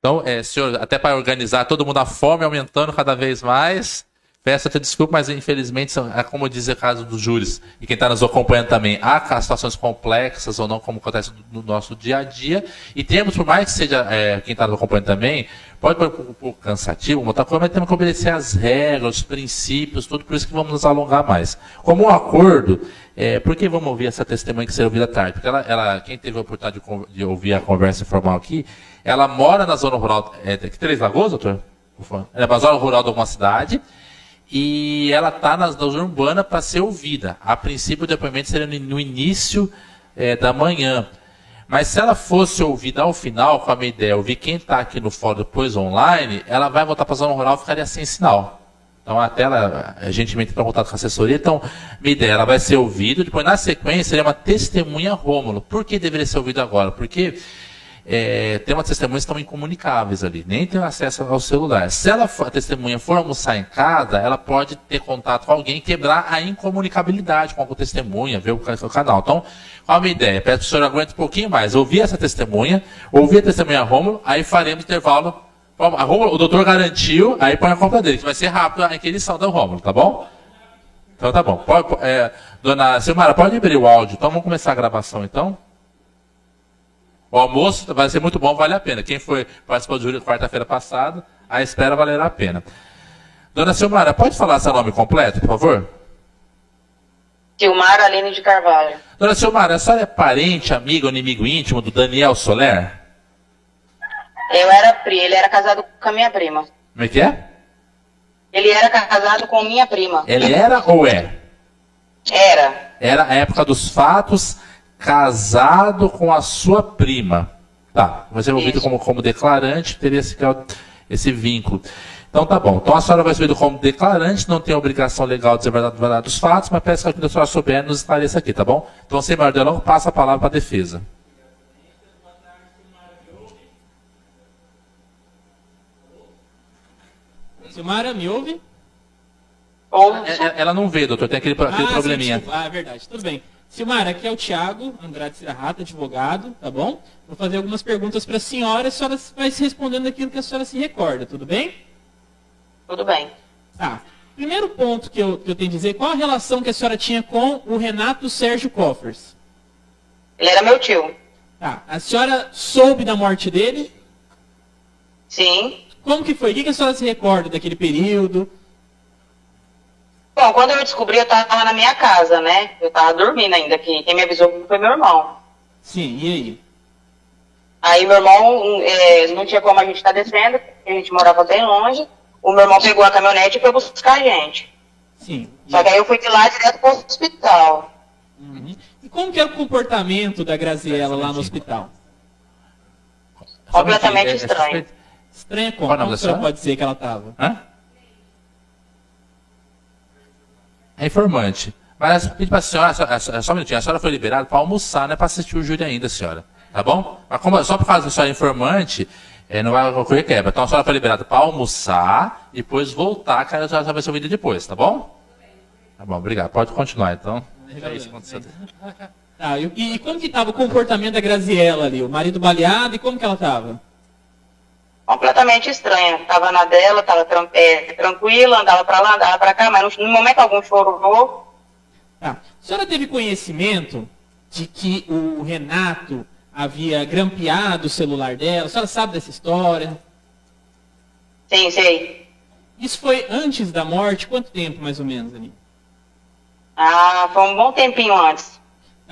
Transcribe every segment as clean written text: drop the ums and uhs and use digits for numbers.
Então, senhor, até para organizar todo mundo, a fome aumentando cada vez mais. Peço até desculpa, mas infelizmente, como diz o caso dos júris, e quem está nos acompanhando também, há situações complexas ou não, como acontece no nosso dia a dia, e temos, por mais que seja quem está nos acompanhando também, pode ser um pouco cansativo, muita coisa, mas temos que obedecer às regras, os princípios, tudo, por isso que vamos nos alongar mais. Como um acordo, por que vamos ouvir essa testemunha que será ouvida à tarde? Porque quem teve a oportunidade de ouvir a conversa informal aqui, ela mora na zona rural, que Três Lagoas, doutor? Ela é na zona rural de alguma cidade, e ela está na zona urbana para ser ouvida. A princípio, o depoimento seria no início da manhã. Mas se ela fosse ouvida ao final, com a minha ideia, ouvir quem está aqui no fórum depois online, ela vai voltar para a zona rural e ficaria sem sinal. Então, até a gente entra em contato com a assessoria. Então, minha ideia, ela vai ser ouvida. Depois, na sequência, seria uma testemunha Rômulo. Por que deveria ser ouvida agora? Porque tem umas testemunhas que estão incomunicáveis ali, nem tem acesso ao celular. Se a testemunha for almoçar em casa, ela pode ter contato com alguém e quebrar a incomunicabilidade com a testemunha, ver o canal. Então, qual a minha ideia? Peço que o senhor aguente um pouquinho mais. Ouvir essa testemunha, ouvir a testemunha Rômulo, aí faremos intervalo. A Rômulo, o doutor garantiu, aí põe a conta dele, que vai ser rápido a inquirição do Rômulo, tá bom? Então tá bom. Dona Silmara, pode abrir o áudio. Então vamos começar a gravação então. O almoço vai ser muito bom, vale a pena. Quem participou do júri quarta-feira passada, a espera valerá a pena. Dona Silmara, pode falar seu nome completo, por favor? Silmara Aline de Carvalho. Dona Silmara, a senhora é parente, amiga ou inimigo íntimo do Daniel Soler? Eu era ele era casado com a minha prima. Como é que é? Ele era casado com minha prima. Ele era ou é? Era. Era a época dos fatos, casado com a sua prima. Tá, vai ser ouvido como declarante, teria esse vínculo. Então tá bom. Então a senhora vai ser ouvida como declarante, não tem obrigação legal de dizer a verdade dos fatos, mas peço que a senhora souber nos esclareça aqui, tá bom? Então, sem maior delongas, passa a palavra para a defesa. Silmara, me ouve? Ela não vê, doutor, tem aquele probleminha. Sim, é verdade, tudo bem. Silmara, aqui é o Thiago Andrade Cirrata, advogado, tá bom? Vou fazer algumas perguntas para a senhora vai se respondendo aquilo que a senhora se recorda, tudo bem? Tudo bem. Tá. Primeiro ponto que eu tenho que dizer, qual a relação que a senhora tinha com o Renato Sérgio Coffers? Ele era meu tio. Tá. A senhora soube da morte dele? Sim. Como que foi? O que a senhora se recorda daquele período? Bom, quando eu descobri, eu estava na minha casa, né? Eu estava dormindo ainda, quem me avisou foi meu irmão. Sim, e aí? Aí meu irmão, não tinha como a gente estar descendo, porque a gente morava bem longe. O meu irmão pegou a caminhonete e foi buscar a gente. Sim. Só que aí eu fui de lá direto para o hospital. Uhum. E como que era o comportamento da Graziella lá no hospital? Completamente estranho. Estranha como? Como a senhora pode dizer que ela estava? É informante. Mas pedi para a senhora, só um minutinho, a senhora foi liberada para almoçar, não é para assistir o júri ainda, senhora. Tá bom? Mas só por causa da senhora informante, não vai ocorrer quebra. Então a senhora foi liberada para almoçar e depois voltar, que a senhora vai ser ouvida depois, tá bom? Tá bom, obrigado. Pode continuar, então. É isso que aconteceu. Tá, e como que estava o comportamento da Graziella ali? O marido baleado, e como que ela estava? Completamente estranha. Tava na dela, tava tranquila, andava para lá, andava para cá, mas no momento algum chorou. Tá. A senhora teve conhecimento de que o Renato havia grampeado o celular dela? A senhora sabe dessa história? Sim, sei. Isso foi antes da morte? Quanto tempo, mais ou menos, ali? Foi um bom tempinho antes.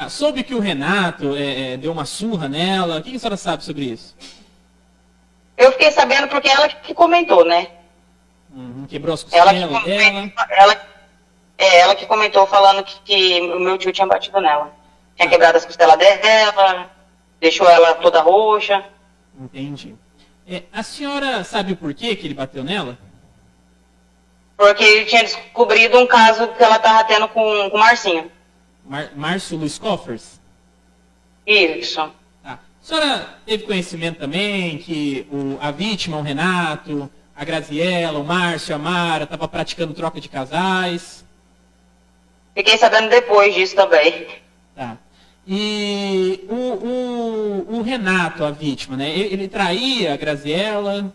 Soube que o Renato deu uma surra nela. O que a senhora sabe sobre isso? Eu fiquei sabendo porque ela que comentou, né? Quebrou as costelas dela. Ela que comentou falando que o meu tio tinha batido nela. Tinha quebrado as costelas dela, deixou ela toda roxa. Entendi. A senhora sabe o porquê que ele bateu nela? Porque ele tinha descobrido um caso que ela estava tendo com o Marcinho. Márcio Luiz Coffers? Isso. A senhora teve conhecimento também que a vítima, o Renato, a Graziella, o Márcio, a Mara, estavam praticando troca de casais? Fiquei sabendo depois disso também. Tá. E o Renato, a vítima, né? Ele traía a Graziella?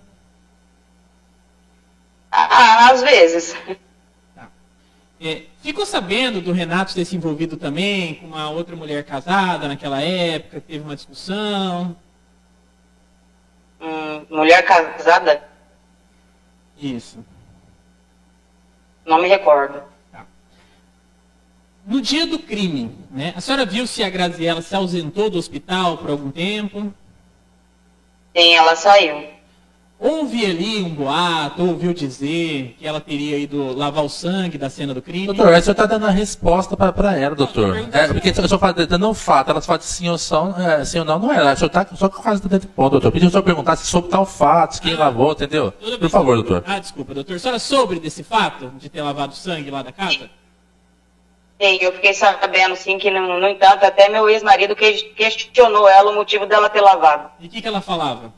Às vezes. Ficou sabendo do Renato ter se envolvido também com uma outra mulher casada naquela época? Teve uma discussão? Mulher casada? Isso. Não me recordo. No dia do crime, né? A senhora viu se a Graziella se ausentou do hospital por algum tempo? Sim, ela saiu. Houve ali um boato, ouviu dizer que ela teria ido lavar o sangue da cena do crime? Doutor, o senhor está dando a resposta para ela, doutor. Porque o senhor fala dando um fato, ela fala de sim ou, sim ou não, não é. O senhor está só com o caso dentro do ponto, doutor. Pediu o senhor perguntar se soube tal fato, se quem lavou, entendeu? Por favor, doutor. Desculpa, doutor. A senhora soube desse fato de ter lavado sangue lá da casa? Sim, eu fiquei sabendo, sim, que, no entanto, até meu ex-marido questionou ela o motivo dela ter lavado. E o que ela falava?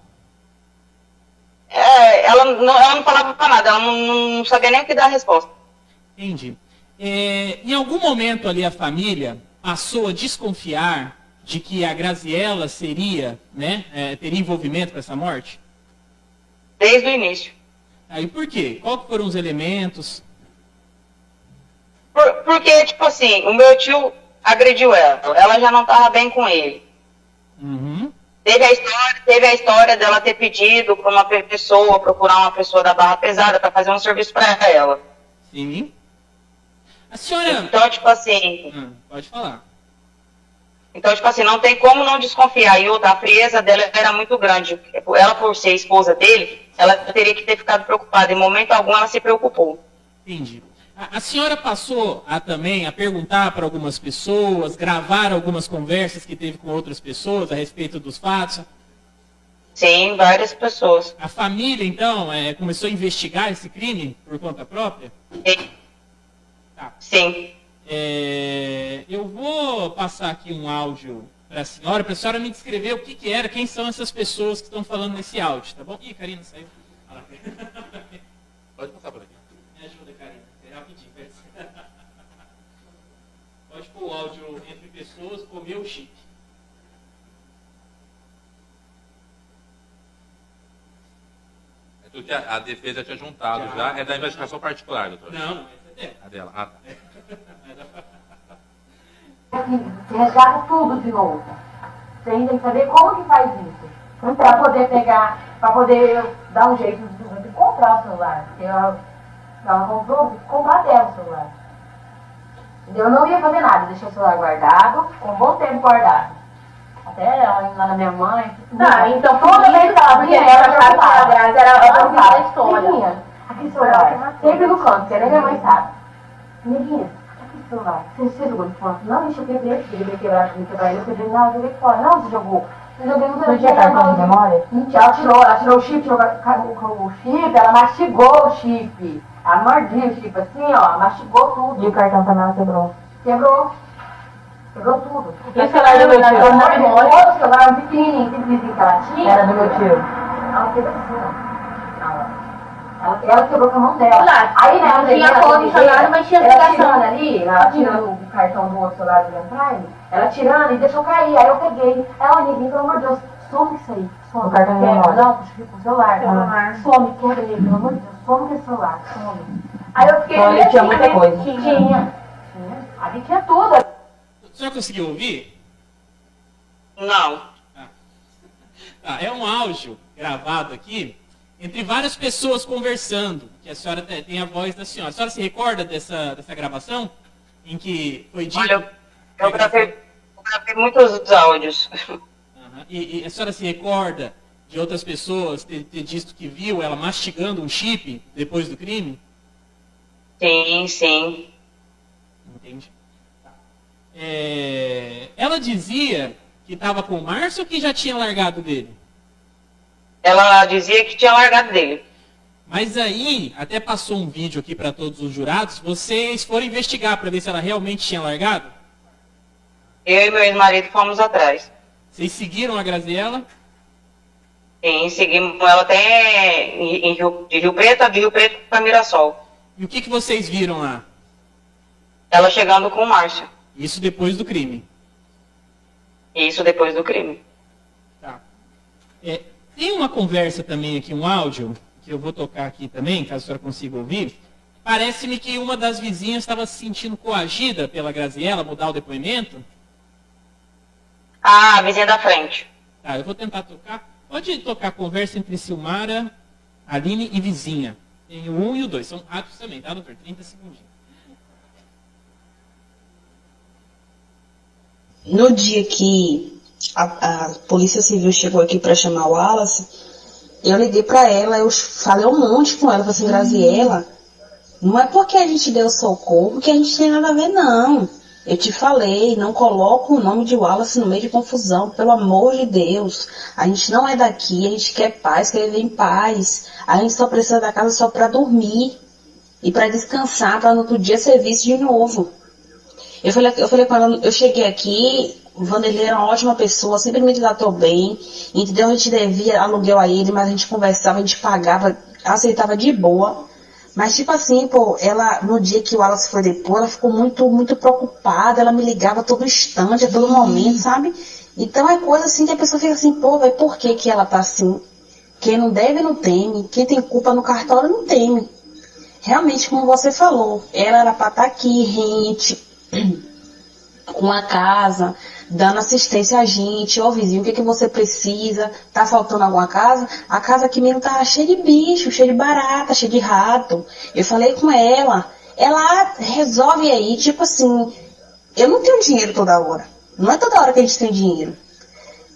Ela não falava pra nada, ela não sabia nem o que dar a resposta. Entendi. Em algum momento ali a família passou a desconfiar de que a Graziella seria, né, teria envolvimento com essa morte? Desde o início. E por quê? Qual foram os elementos? Porque, tipo assim, o meu tio agrediu ela já não estava bem com ele. Uhum. Teve a história dela ter pedido para uma pessoa, procurar uma pessoa da barra pesada para fazer um serviço para ela. Sim. A senhora... Então, tipo assim... pode falar. Então, tipo assim, não tem como não desconfiar. E outra, a frieza dela era muito grande. Ela, por ser esposa dele, ela teria que ter ficado preocupada. Em momento algum, ela se preocupou. Entendi. A senhora passou também a perguntar para algumas pessoas, gravar algumas conversas que teve com outras pessoas a respeito dos fatos? Sim, várias pessoas. A família, então, começou a investigar esse crime por conta própria? Sim. Tá. Sim. Eu vou passar aqui um áudio para a senhora me descrever o que era, quem são essas pessoas que estão falando nesse áudio, tá bom? Ih, Karina, saiu. Pode passar por aqui. Me ajuda, Karina. Rapidinho, pode pôr o áudio entre pessoas, pôr meu chip. É tudo que a defesa tinha juntado já. É da investigação particular, doutor. Não, essa é dela. A dela. Ah, tá. Você resgata tudo de novo. Você ainda tem que saber como que faz isso. Para poder pegar, para poder dar um jeito de comprar o celular. Porque ela comprou, comprar dela o celular. Eu não ia fazer nada, deixei o celular guardado, com um bom tempo guardado. Até ela indo lá na minha mãe. Então toda vez que ela vinha, ela achava que a Grazi era a vida da história. Aquele celular, sempre no canto, que nem minha mãe sabe. Neguinha, aquele celular, você jogou de fora? Não, deixa eu quebrar, ele quebrar, eu quebrei, não, eu joguei fora. Não, você jogou. Eu joguei no Não tinha cartão de memória? Ela tirou o chip, o chip, ela mastigou o chip. Ela mordia o chip assim, ó, mastigou tudo. E o cartão também ela quebrou? Quebrou tudo. E o celular do meu tio? O outro celular, um pequenininho, que ela tinha. Era do meu tio. Ela quebrou assim, ó. Ela quebrou com a mão dela. Aí, né, não tinha foto no celular, mas tinha ela ligação. tirando ali, ela tirando o cartão do outro celular do Prime, ela tirando e deixou cair. Aí eu peguei. Ela, ninguém, pelo amor de Deus, some isso aí. Some. O cartão de Quebra. memória. Não, puxa o celular. Some, quebra ele, pelo amor de Deus. Some com esse celular. Some. Aí eu fiquei. Então, ele tinha muita coisa. Tinha. Ali tinha tudo. A senhora conseguiu ouvir? Não. É um áudio gravado aqui entre várias pessoas conversando, que a senhora tem a voz da senhora. A senhora se recorda dessa gravação? Em que foi dito... Olha, eu gravei muitos áudios. E a senhora se recorda de outras pessoas ter dito que viu ela mastigando um chip depois do crime? Sim, sim. Entendi. Ela dizia que estava com o Márcio ou que já tinha largado dele? Ela dizia que tinha largado dele. Mas aí, até passou um vídeo aqui para todos os jurados, vocês foram investigar para ver se ela realmente tinha largado? Eu e meu ex-marido fomos atrás. Vocês seguiram a Graziella? Sim, seguimos ela até de Rio Preto para Mirassol. E o que vocês viram lá? Ela chegando com o Márcio. Isso depois do crime? Isso depois do crime. Tá. Tem uma conversa também aqui, um áudio, que eu vou tocar aqui também, caso a senhora consiga ouvir. Parece-me que uma das vizinhas estava se sentindo coagida pela Graziella mudar o depoimento. Ah, a vizinha da frente. Tá, eu vou tentar tocar. Pode tocar a conversa entre Silmara, Aline e vizinha. Tem o 1 e o 2. São rápidos também, tá, doutor? 30 segundinhos. No dia que a Polícia Civil chegou aqui para chamar o Wallace, eu liguei para ela, eu falei um monte com ela, falei assim, Graziella, não é porque a gente deu socorro que a gente tem nada a ver, não. Eu te falei, não coloca o nome de Wallace no meio de confusão, pelo amor de Deus. A gente não é daqui, a gente quer paz, quer viver em paz. A gente só precisa da casa só para dormir e para descansar, para no outro dia ser visto de novo. Eu falei com ela, eu cheguei aqui, o Vanderlei era uma ótima pessoa, sempre me tratou bem, entendeu? A gente devia aluguel a ele, mas a gente conversava, a gente pagava, aceitava de boa. Mas tipo assim, pô, ela, no dia que o Wallace foi depor, ela ficou muito, muito preocupada, ela me ligava a todo instante, a todo momento, sabe? Então é coisa assim que a pessoa fica assim, pô, velho, por que ela tá assim? Quem não deve não teme, quem tem culpa no cartório não teme. Realmente, como você falou, ela era pra estar aqui, rente, com a casa, dando assistência a gente, ó vizinho, o que que você precisa? Tá faltando alguma casa? A casa aqui mesmo tá cheia de bicho, cheia de barata, cheia de rato. Eu falei com ela resolve aí, tipo assim, eu não tenho dinheiro toda hora. Não é toda hora que a gente tem dinheiro.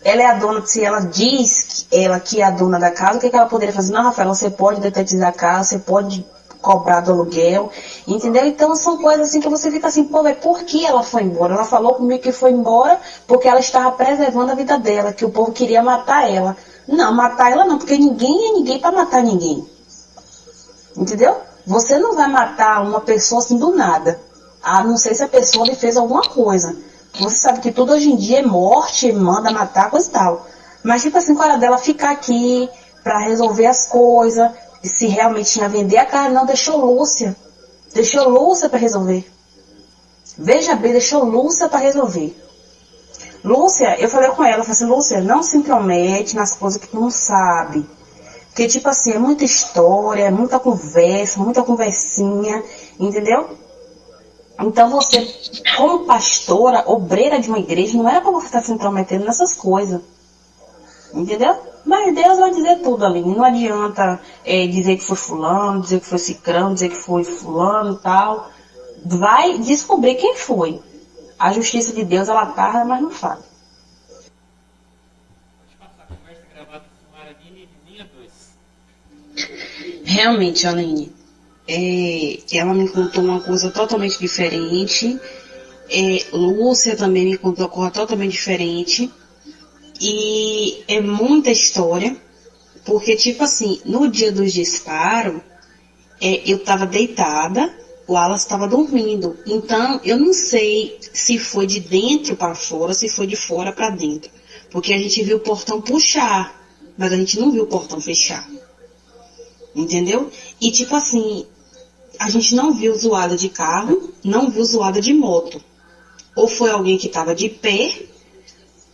Ela é a dona, se ela diz que é a dona da casa, o que que ela poderia fazer? Não, Rafaela, você pode detetizar a casa, você pode cobrar do aluguel, entendeu? Então são coisas assim que você fica assim, pô, velho, por que ela foi embora? Ela falou comigo que foi embora porque ela estava preservando a vida dela, que o povo queria matar ela. Não, matar ela não, porque ninguém é ninguém para matar ninguém. Entendeu? Você não vai matar uma pessoa assim do nada, a não ser se a pessoa lhe fez alguma coisa. Você sabe que tudo hoje em dia é morte, manda matar, coisa e tal. Mas tipo assim, com a hora dela ficar aqui para resolver as coisas, se realmente tinha a vender a casa, não, deixou Lúcia para resolver. Veja bem, deixou Lúcia para resolver. Lúcia, eu falei com ela, falei assim, Lúcia, não se intromete nas coisas que tu não sabe. Porque, tipo assim, é muita história, é muita conversa, muita conversinha, entendeu? Então você, como pastora, obreira de uma igreja, não era para você estar se intrometendo nessas coisas. Entendeu? Mas Deus vai dizer tudo ali. Não adianta dizer que foi fulano, dizer que foi cicrano, dizer que foi fulano e tal. Vai descobrir quem foi. A justiça de Deus, ela tarda, mas não fala. Pode passar a conversa gravada com Silmara, Aline e vizinha 2. Realmente, Aline, ela me contou uma coisa totalmente diferente. Lúcia também me contou uma coisa totalmente diferente. E é muita história, porque tipo assim, no dia dos disparos, eu tava deitada, o Wallace estava dormindo. Então eu não sei se foi de dentro para fora, se foi de fora para dentro. Porque a gente viu o portão puxar, mas a gente não viu o portão fechar. Entendeu? E tipo assim, a gente não viu zoada de carro, não viu zoada de moto. Ou foi alguém que estava de pé,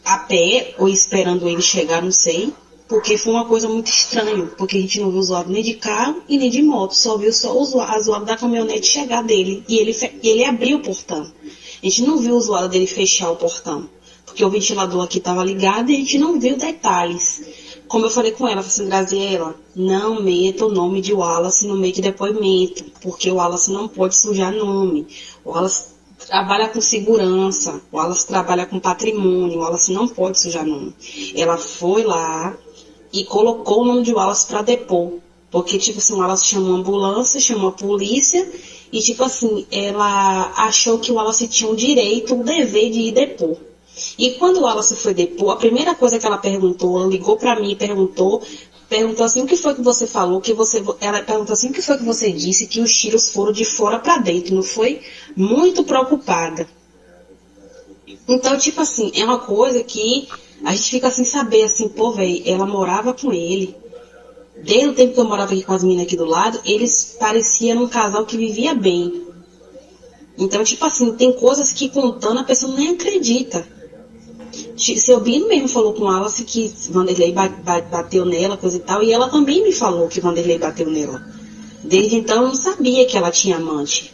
a pé, ou esperando ele chegar, não sei, porque foi uma coisa muito estranha, porque a gente não viu zoado nem de carro e nem de moto, só viu a zoada da caminhonete chegar dele, e ele abriu o portão. A gente não viu o zoado dele fechar o portão, porque o ventilador aqui estava ligado e a gente não viu detalhes. Como eu falei com ela, eu falei assim, Graziella, não meta o nome de Wallace no meio de depoimento, porque o Wallace não pode sujar nome. O Wallace trabalha com segurança, o Wallace trabalha com patrimônio, o Wallace não pode sujar nome. Ela foi lá e colocou o nome de Wallace para depor, porque tipo assim, o Wallace chamou a ambulância, chamou a polícia, e tipo assim, ela achou que o Wallace tinha o direito, o dever de ir depor. E quando o Wallace foi depor, a primeira coisa que ela perguntou, ela ligou para mim e perguntou assim, o que foi que você falou, ela perguntou assim, o que foi que você disse, que os tiros foram de fora para dentro, não foi? Muito preocupada. Então, tipo assim, é uma coisa que a gente fica sem saber, assim, pô, velho, ela morava com ele. Desde o tempo que eu morava aqui com as meninas aqui do lado, eles pareciam um casal que vivia bem. Então, tipo assim, tem coisas que contando a pessoa nem acredita. Seu Bino mesmo falou com Wallace que Vanderlei bateu nela, coisa e tal, e ela também me falou que Vanderlei bateu nela. Desde então eu não sabia que ela tinha amante.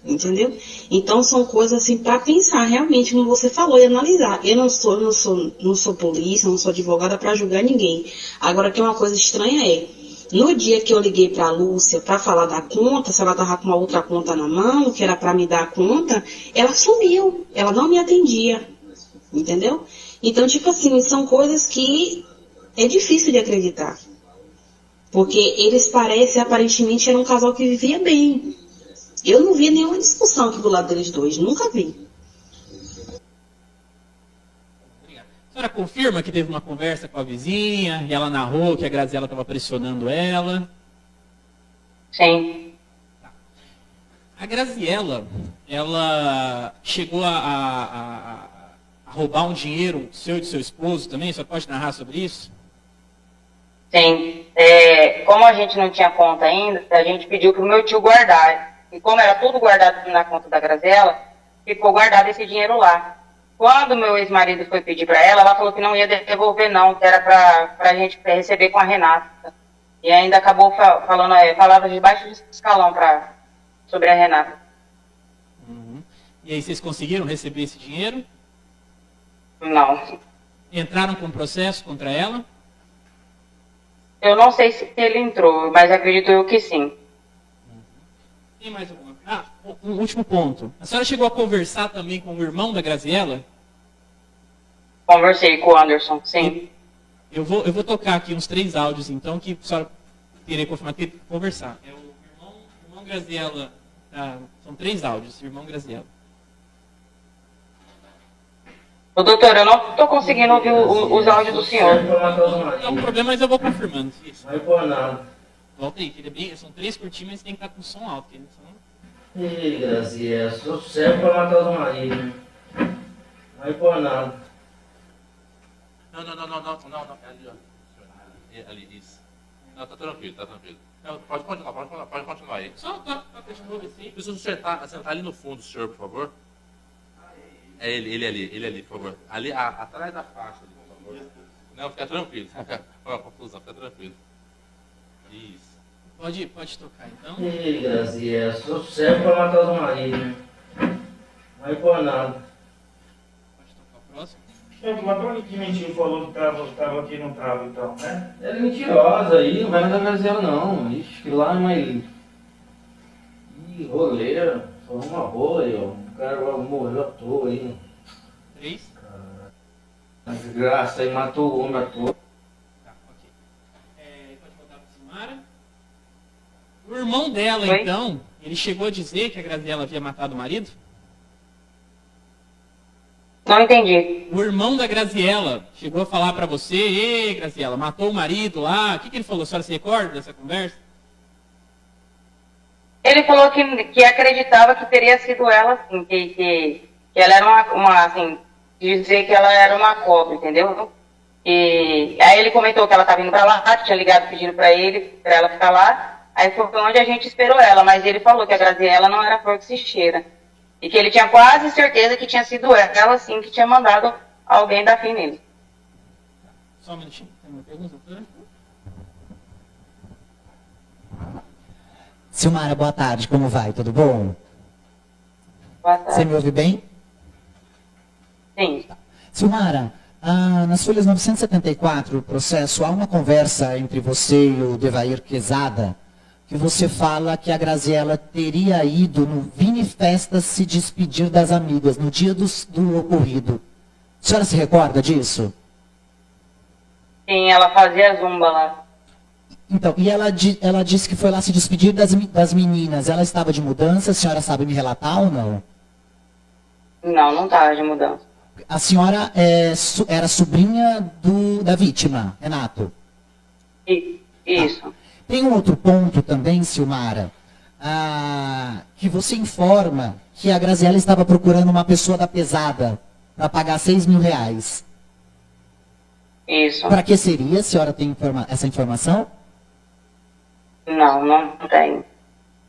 Entendeu? Então são coisas assim para pensar realmente, como você falou, e analisar. Eu não sou polícia, não sou advogada para julgar ninguém. Agora que uma coisa estranha no dia que eu liguei para a Lúcia para falar da conta, se ela tava com uma outra conta na mão, que era para me dar a conta, ela sumiu, ela não me atendia. Entendeu? Então, tipo assim, são coisas que é difícil de acreditar. Porque eles aparentemente, eram um casal que vivia bem. Eu não vi nenhuma discussão aqui do lado deles dois, nunca vi. Obrigado. A senhora confirma que teve uma conversa com a vizinha e ela narrou que a Graziela estava pressionando ela? Sim. A Graziela, ela chegou a roubar um dinheiro seu e do seu esposo também? Você pode narrar sobre isso? Sim. Como a gente não tinha conta ainda, a gente pediu para o meu tio guardar. E como era tudo guardado na conta da Graziela, ficou guardado esse dinheiro lá. Quando meu ex-marido foi pedir para ela falou que não ia devolver não, que era para a gente receber com a Renata. E ainda acabou falando palavras de baixo escalão sobre a Renata. Uhum. E aí vocês conseguiram receber esse dinheiro? Não. Entraram com processo contra ela? Eu não sei se ele entrou, mas acredito eu que sim. Tem mais alguma? Um último ponto. A senhora chegou a conversar também com o irmão da Graziela? Conversei com o Anderson, sim. Eu vou tocar aqui uns 3 áudios, então, que a senhora teria confirmado que conversar. É o irmão Graziela. São 3 áudios, irmão Graziela. Ô, doutor, eu não estou conseguindo ouvir os áudios do senhor. Não é um problema, mas eu vou confirmando. Isso. Não vai pôr nada. Volta aí, que são 3 curtinhos, mas tem que estar com som alto. Que eles são... Ih, Graziela, sou cego pra matar os maridos. Não vai pôr nada. Não. Ali, ó. Ali, isso. Não, tá tranquilo. Não, pode continuar aí. Só deixa eu ver assim. Preciso sentar ali no fundo, senhor, por favor. É ele ali, por favor. Ali, atrás da faixa, ali, por favor. Não, fica tranquilo. Olha a confusão, fica tranquilo. Isso. Pode tocar, então. Ih, Graziela, sou cego pra matar os maridos. Não vai pôr nada. Pode tocar o próximo. Mas pra onde que mentiu falou que tava aqui não tava, então, né? Ela é mentirosa aí, não vai dar Graziela não. Ixi, que lá é mais... Ih, roleira. Só uma rola aí, ó. O cara morreu à toa aí. 3. A desgraça aí, matou o homem à toa. Tá, ok. Pode voltar para Simara. O irmão dela, Oi? então, ele chegou a dizer que a Graziela havia matado o marido? Não entendi. O irmão da Graziela chegou a falar para você: ei, Graziela, matou o marido lá. O que ele falou? A senhora se recorda dessa conversa? Ele falou que acreditava que teria sido ela, assim, que ela era uma assim, dizer que ela era uma cobra, entendeu? E aí ele comentou que ela estava indo para lá, que tinha ligado pedindo para ela ficar lá. Aí foi onde a gente esperou ela, mas ele falou que a Graziela não era flor que se cheira. E que ele tinha quase certeza que tinha sido ela, sim, que tinha mandado alguém dar fim nele. Só um minutinho. Tem uma pergunta, doutora? Silmara, boa tarde, como vai? Tudo bom? Boa tarde. Você me ouve bem? Sim. Silmara, nas folhas 974, o processo, há uma conversa entre você e o Devair Quezada, que você fala que a Graziela teria ido no Vini Festas se despedir das amigas no dia do ocorrido. A senhora se recorda disso? Sim, ela fazia zumba lá. Então, e ela disse que foi lá se despedir das meninas. Ela estava de mudança, a senhora sabe me relatar ou não? Não estava de mudança. A senhora era sobrinha da vítima, Renato? Isso. Tá. Tem um outro ponto também, Silmara, que você informa que a Graziela estava procurando uma pessoa da pesada para pagar R$6.000. Isso. Para que seria? A senhora tem essa informação? Não tenho.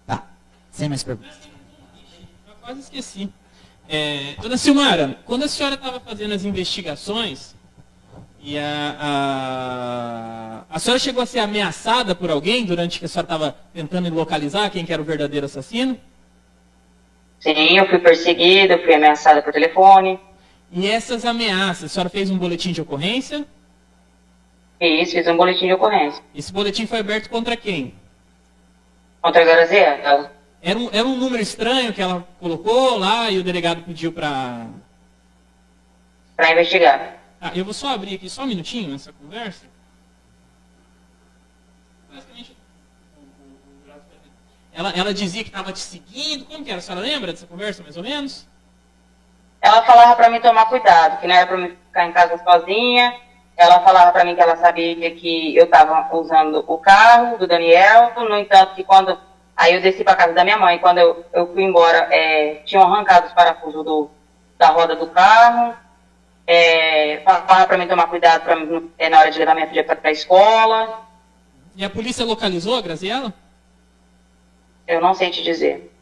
Tá. Sem mais perguntas. Eu quase esqueci. Dona Silmara, quando a senhora estava fazendo as investigações, e a senhora chegou a ser ameaçada por alguém durante que a senhora estava tentando localizar quem que era o verdadeiro assassino? Sim, eu fui perseguida, eu fui ameaçada por telefone. E essas ameaças, a senhora fez um boletim de ocorrência? Fiz um boletim de ocorrência. Esse boletim foi aberto contra quem? Contra a Graziela. Era um número estranho que ela colocou lá e o delegado pediu para investigar. Eu vou só abrir aqui só um minutinho essa conversa. Basicamente, ela dizia que estava te seguindo. Como que era? A senhora lembra dessa conversa, mais ou menos? Ela falava para mim tomar cuidado, que não era para mim ficar em casa sozinha. Ela falava para mim que ela sabia que eu estava usando o carro do Daniel. No entanto, que quando... Aí eu desci para casa da minha mãe. Quando eu fui embora, tinham arrancado os parafusos da roda do carro. Falava para mim tomar cuidado na hora de levar minha filha para a escola. E a polícia localizou a Graziela? Eu não sei te dizer.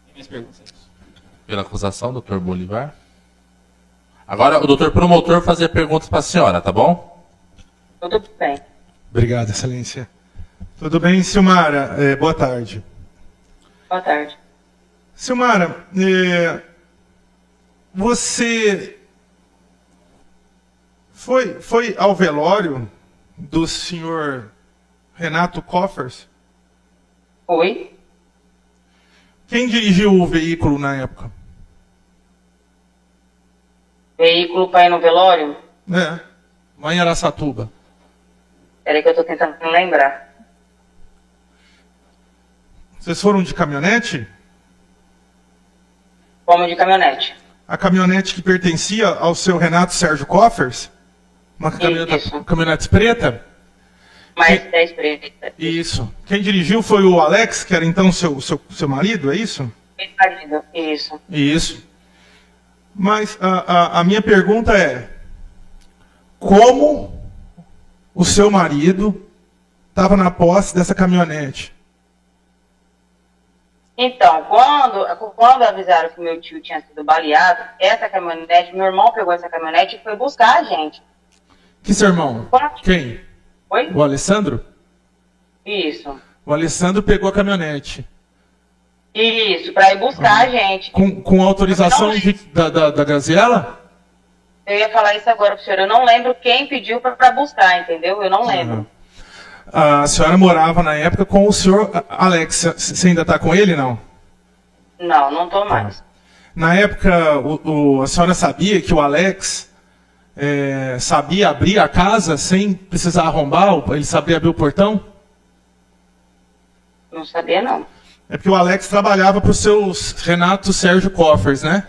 Tem mais perguntas? Pela acusação, doutor Bolivar. Agora o doutor promotor fazer perguntas para a senhora, tá bom? Tudo bem. Obrigado, excelência. Tudo bem, Silmara? Boa tarde. Boa tarde. Silmara, você foi ao velório do senhor Renato Coffers? Oi. Quem dirigiu o veículo na época? Veículo para ir no velório? Lá em Araçatuba. Peraí que eu estou tentando lembrar. Vocês foram de caminhonete? Fomos de caminhonete. A caminhonete que pertencia ao seu Renato Sérgio Coffers? Uma caminhonete preta? Mais 10 preta. Isso. Quem dirigiu foi o Alex, que era então seu marido, é isso? Meu marido, isso. Isso. Mas a minha pergunta é: como o seu marido estava na posse dessa caminhonete? Então, quando avisaram que meu tio tinha sido baleado, essa caminhonete, meu irmão pegou essa caminhonete e foi buscar a gente. Que seu irmão? Quem? Oi? O Alessandro? Isso. O Alessandro pegou a caminhonete. Isso, para ir buscar a gente. Com autorização da Graziela? Eu ia falar isso agora pro senhor. Eu não lembro quem pediu para buscar, entendeu? Eu não lembro. A senhora morava na época com o senhor Alex. Você ainda está com ele, não? Não, não estou mais. Na época, a senhora sabia que o Alex sabia abrir a casa sem precisar arrombar? Ele sabia abrir o portão? Não sabia, não. É porque o Alex trabalhava para o seu Renato Sérgio Coffers, né?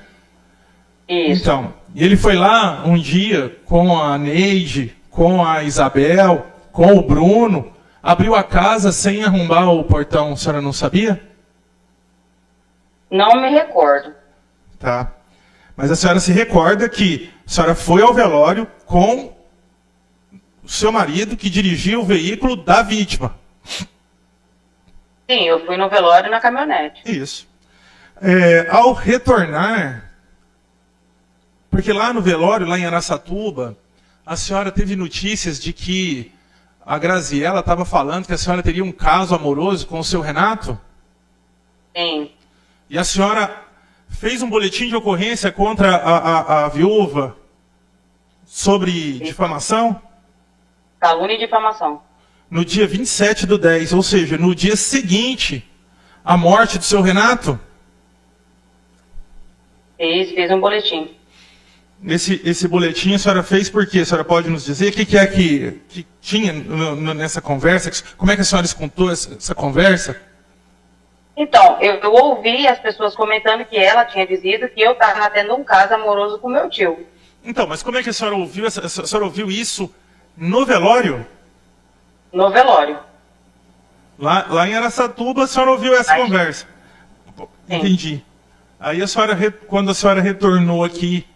Isso. Então, e ele foi lá um dia com a Neide, com a Isabel, com o Bruno, abriu a casa sem arrombar o portão. A senhora não sabia? Não me recordo. Tá. Mas a senhora se recorda que a senhora foi ao velório com o seu marido que dirigia o veículo da vítima. Sim, eu fui no velório na caminhonete. Isso. Ao retornar, porque lá no velório, lá em Araçatuba, a senhora teve notícias de que a Graziela estava falando que a senhora teria um caso amoroso com o seu Renato? Sim. E a senhora fez um boletim de ocorrência contra a viúva sobre difamação? Calúnia e difamação. No dia 27/10, ou seja, no dia seguinte à morte do seu Renato? Fiz um boletim. Esse boletim a senhora fez por quê? A senhora pode nos dizer? O que é que tinha nessa conversa? Como é que a senhora escutou essa conversa? Então, eu ouvi as pessoas comentando que ela tinha dito que eu estava tendo um caso amoroso com meu tio. Então, mas como é que a senhora ouviu? A senhora ouviu isso no velório? No velório. Lá em Araçatuba, a senhora ouviu essa conversa? Sim. Entendi. Aí a senhora, quando a senhora retornou aqui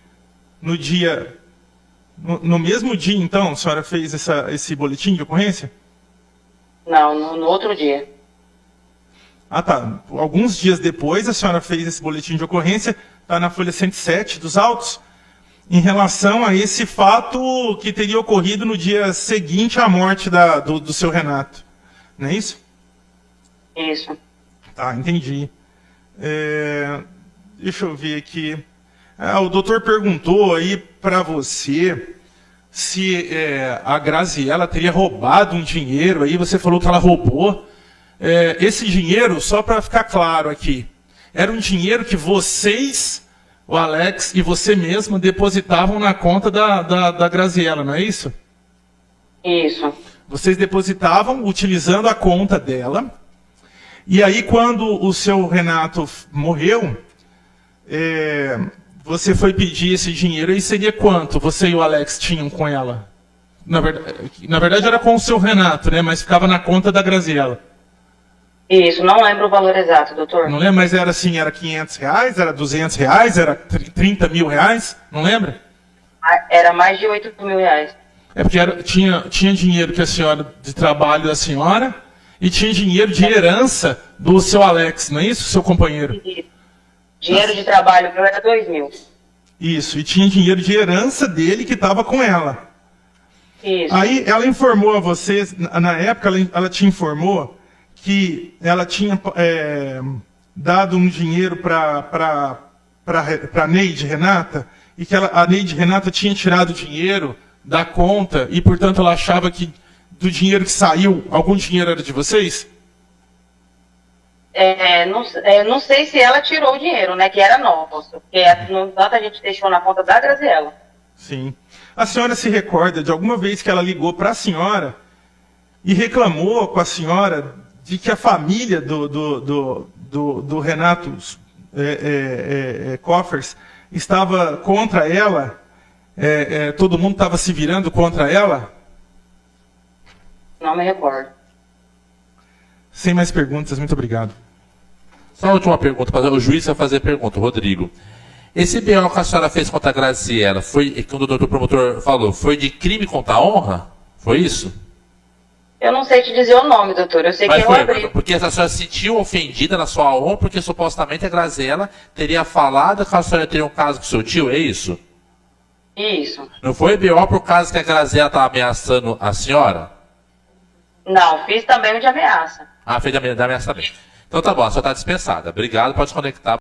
no dia... No mesmo dia, então, a senhora fez esse boletim de ocorrência? Não, no outro dia. Ah, tá. Alguns dias depois, a senhora fez esse boletim de ocorrência, está na folha 107 dos autos, em relação a esse fato que teria ocorrido no dia seguinte à morte do seu Renato. Não é isso? Isso. Tá, entendi. Deixa eu ver aqui. O doutor perguntou aí para você se a Graziella teria roubado um dinheiro, aí você falou que ela roubou. Esse dinheiro, só para ficar claro aqui, era um dinheiro que vocês, o Alex e você mesma, depositavam na conta da Graziella, não é isso? Isso. Vocês depositavam utilizando a conta dela. E aí, quando o seu Renato morreu, você foi pedir esse dinheiro, e seria quanto você e o Alex tinham com ela? Na verdade era com o seu Renato, né? Mas ficava na conta da Graziella. Isso, não lembro o valor exato, doutor. Não lembro, mas era assim, era R$500, era R$200, era 30 mil reais, não lembra? Era mais de 8 mil reais. Porque tinha dinheiro que a senhora, de trabalho da senhora, e tinha dinheiro de herança do seu Alex, não é isso, seu companheiro? Isso. Dinheiro de trabalho meu era 2 mil. Isso, e tinha dinheiro de herança dele que estava com ela. Isso. Aí ela informou a vocês, na época ela te informou que ela tinha dado um dinheiro para Neide Renata, e que a Neide Renata tinha tirado dinheiro da conta, e portanto ela achava que do dinheiro que saiu, algum dinheiro era de vocês? Não sei se ela tirou o dinheiro, né, que era nosso, porque no entanto a gente deixou na conta da Graziella. Sim. A senhora se recorda de alguma vez que ela ligou para a senhora e reclamou com a senhora de que a família do Renato Coffers estava contra ela, todo mundo estava se virando contra ela? Não me recordo. Sem mais perguntas, muito obrigado. Só a última pergunta, o juiz vai fazer a pergunta, Rodrigo. Esse BO que a senhora fez contra a Graziella, foi, como o doutor promotor falou, foi de crime contra a honra? Foi isso? Eu não sei te dizer o nome, doutor, eu sei que eu abri. Porque a senhora se sentiu ofendida na sua honra, porque supostamente a Graziella teria falado que a senhora teria um caso com seu tio, é isso? Isso. Não foi BO por causa que a Graziella estava ameaçando a senhora? Não, fiz também o de ameaça. Fez de ameaça também. Então tá bom, a senhora está dispensada. Obrigado, pode conectar.